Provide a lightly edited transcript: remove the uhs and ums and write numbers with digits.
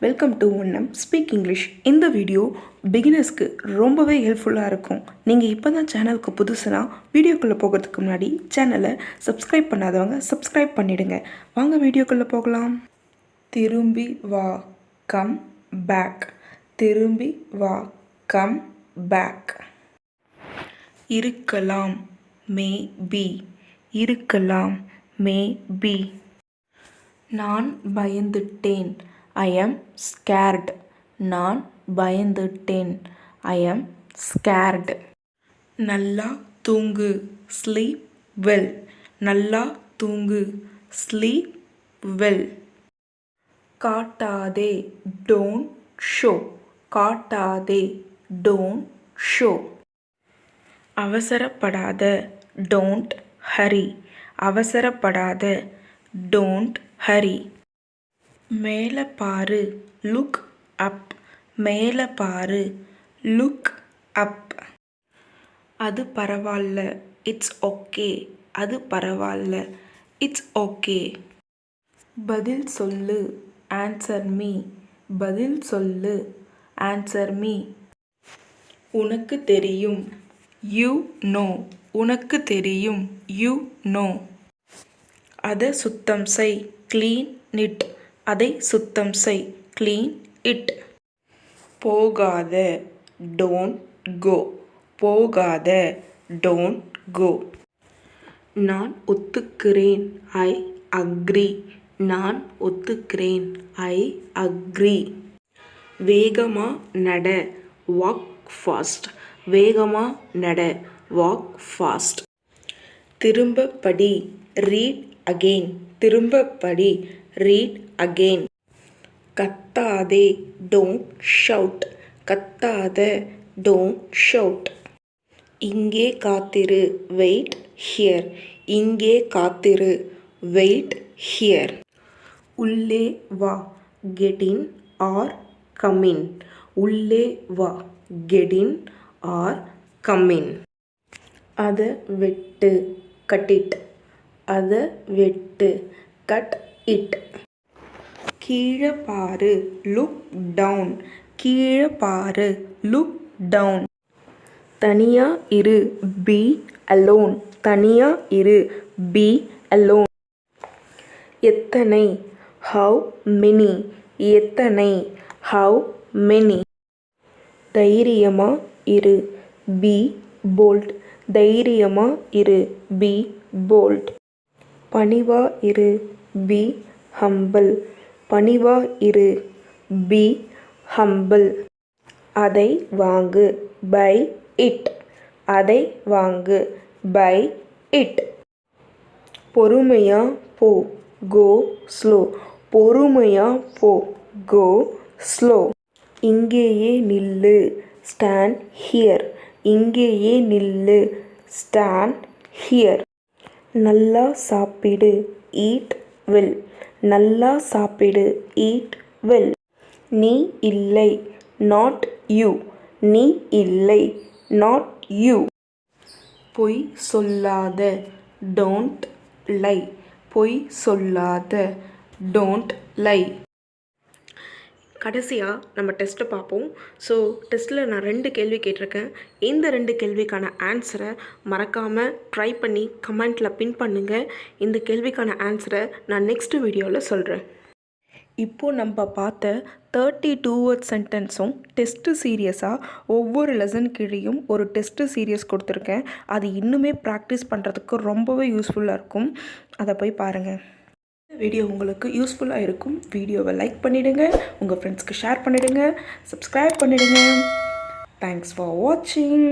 Welcome to ஒன்னம் speak English. இந்த video பிகினர்ஸ்க்கு ரொம்பவே ஹெல்ப்ஃபுல்லாக இருக்கும். நீங்கள் இப்போ தான் சேனலுக்கு புதுசுனா வீடியோக்குள்ளே போகிறதுக்கு முன்னாடி சேனலை சப்ஸ்கிரைப் பண்ணாதவங்க சப்ஸ்கிரைப் பண்ணிவிடுங்க. வாங்க வீடியோக்குள்ளே போகலாம். திரும்பி வா, கம் பேக். திரும்பி வா, கம் பேக். இருக்கலாம், மே பி. இருக்கலாம், மே பி. நான் பயந்துட்டேன், I am scared. நான் பயந்துட்டேன், I am scared. நல்லா தூங்கு, sleep well. நல்லா தூங்கு, sleep well. காட்டாதே, don't show. காட்டாதே, don't show. அவசரப்படாத, don't hurry. அவசரப்படாத, don't hurry. மேலே பாரு, லுக் அப். மேலே பாரு, லுக் அப். அது பரவாயில்ல, இட்ஸ் ஓகே. அது பரவாயில்ல, இட்ஸ் ஓகே. பதில் சொல்லு, ஆன்சர் மீ. பதில் சொல்லு, ஆன்சர் மீ. உனக்கு தெரியும், யூ நோ. உனக்கு தெரியும், யூ நோ. அதை சுத்தம் செய், க்ளீன் இட். அதை சுத்தம் செய், க்ளீன் இட். போகாத, டோன்ட் கோ. போகாத, டோன்ட் கோ. நான் ஒத்துக்கிறேன், ஐ அக்ரி. நான் ஒத்துக்கிறேன், ஐ அக்ரி. வேகமா நட, வாக் ஃபாஸ்ட். வேகமா நட, வாக் ஃபாஸ்ட். திரும்ப படி, ரீட் அகெயின். திரும்ப படி, ரீட் அகெயின். கத்தாதே, டோன்ட் ஷவுட். கத்தாத, டோன்ட் ஷவுட். இங்கே காத்திரு, வெயிட் ஹியர். இங்கே காத்திரு, வெயிட் ஹியர். உள்ளே வா, get in or come in. உள்ளே வா, get in or come in. அதை வெட்டு, கட் இட். அதை வெட்டு, கட் இட். கீழே பாரு, லுக் டவுன். கீழே பாரு, லுக் டவுன். தனியா இரு, பி அலோன். தனியா இரு, பி அலோன். எத்தனை, ஹவ் மெனி. எத்தனை, ஹவ் மெனி. தைரியமா இரு, பி போல்ட். தைரியமா இரு, பி போல்ட். பணிவா இரு, பி ஹம்பிள். பணிவா இரு, பி ஹம்பிள். அதை வாங்கு, பை இட். அதை வாங்கு, பை இட். பொறுமையா போ, கோ ஸ்லோ. பொறுமையா போ, கோ ஸ்லோ. இங்கேயே நில்லு, ஸ்டாண்ட் ஹியர். இங்கேயே நில்லு, ஸ்டாண்ட் ஹியர். நல்லா சாப்பிடு, ஈட் வெல். நல்லா சாப்பிடு, ஈட் வெல். நீ இல்லை, நாட் யூ. நீ இல்லை, நாட் யூ. பொய் சொல்லாத, டோன்ட் லை. பொய் சொல்லாத, டோன்ட் லை. கடைசியாக நம்ம டெஸ்ட்டை பார்ப்போம். ஸோ டெஸ்ட்டில் நான் 2 கேள்வி கேட்டிருக்கேன். இந்த 2 கேள்விக்கான ஆன்சரை மறக்காமல் ட்ரை பண்ணி கமெண்ட்டில் பின் பண்ணுங்கள். இந்த கேள்விக்கான ஆன்சரை நான் நெக்ஸ்ட் வீடியோவில் சொல்கிறேன். இப்போது நம்ம பார்த்த 32 வேர்ட் சென்டென்ஸும் டெஸ்ட்டு சீரியஸாக ஒவ்வொரு லெசன் கீழேயும் ஒரு டெஸ்ட்டு சீரியஸ் கொடுத்துருக்கேன். அது இன்னுமே ப்ராக்டிஸ் பண்ணுறதுக்கு ரொம்பவே யூஸ்ஃபுல்லாக இருக்கும். அதை போய் பாருங்கள். வீடியோ உங்களுக்கு யூஸ்ஃபுல்லாக இருக்கும். வீடியோவை லைக் பண்ணிவிடுங்க, உங்கள் ஃப்ரெண்ட்ஸ்க்கு ஷேர் பண்ணிவிடுங்க, சப்ஸ்கிரைப் பண்ணிவிடுங்க. தேங்க்ஸ் ஃபார் வாட்சிங்.